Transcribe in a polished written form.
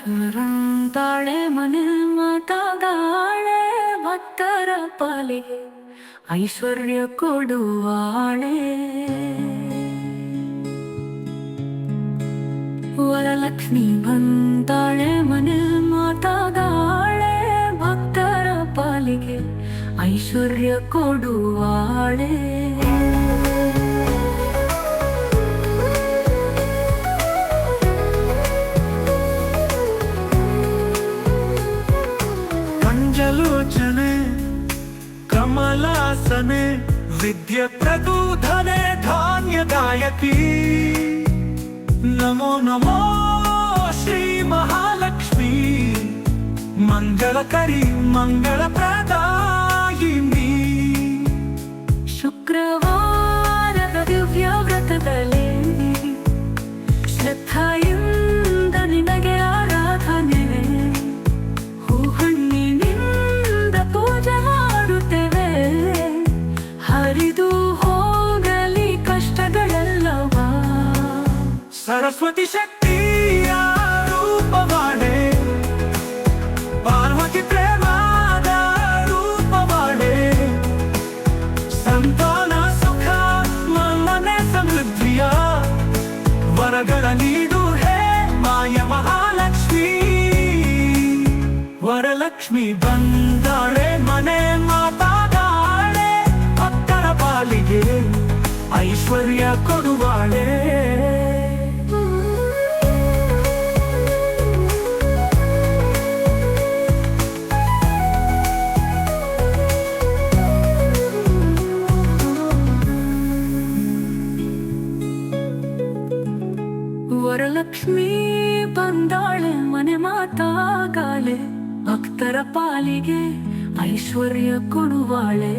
ವರಂತಾಳೆ ಮನೆ ಮಾತಾದಾಳೆ ಭಕ್ತರ ಪಾಲಿಗೆ ಐಶ್ವರ್ಯ ಕೊಡುವಾಳೆ. ವರಲಕ್ಷ್ಮಿ ಬಂದಾಳೆ ಮನೆ ಮಾತಾದಾಳೆ ಭಕ್ತರ ಪಾಲಿಗೆ ಐಶ್ವರ್ಯ ಕೊಡುವಾಳೆ. ಕಂಜಲೋಚನೆ ಕಮಲಾಸನೆ ವಿದ್ಯೆ ಪ್ರದೂಧನೆ ಧಾನ್ಯದಾಯಕಿ. ನಮೋ ನಮೋ ಶ್ರೀ ಮಹಾಲಕ್ಷ್ಮಿ ಮಂಗಳಕರಿ ಮಂಗಳಪ್ರದಾಯಿನಿ. ಶುಕ್ರವಾರದ ದಿವ್ಯ ವ್ರತದಲ್ಲಿ ಶ್ರದ್ಧೆಯಿಂದ ನಿನಗೆ ಆರಾಧನೆ. ಹೂಹಣ್ಣಿನಿಂದ ಪೂಜೆ ಮಾಡುತ್ತೇವೆ. ಹರಿದು ಹೋಗಲಿ ಕಷ್ಟಗಳೆಲ್ಲವ. ಸರಸ್ವತಿ ಶಕ್ತಿಯ ರೂಪವಾಡೆ ಪಾರ್ವತಿ ಪ್ರೇಮದ ರೂಪವಾಡೆ. ಸಂತಾನ ಸುಖ ಮನೆ ಸಮೃದ್ಧಿಯ ವರಗಳ ನೀಡು ಹೇ ಮಾಯ ಮಹಾಲಕ್ಷ್ಮಿ. ವರಲಕ್ಷ್ಮಿ ಬಂದಾಳೆ ಮನೆ ಮಾತಾದಾಳೆ ಭಕ್ತರ ಪಾಲಿಗೆ ಐಶ್ವರ್ಯ ಕೊಡುವಾಳೆ. ವರಲಕ್ಷ್ಮಿ ಬಂದಾಳೆ ಮನೆ ಮಾತಾಗಾಳೆ ಭಕ್ತರ ಪಾಲಿಗೆ ಐಶ್ವರ್ಯ ಕೊಡುವಾಳೆ.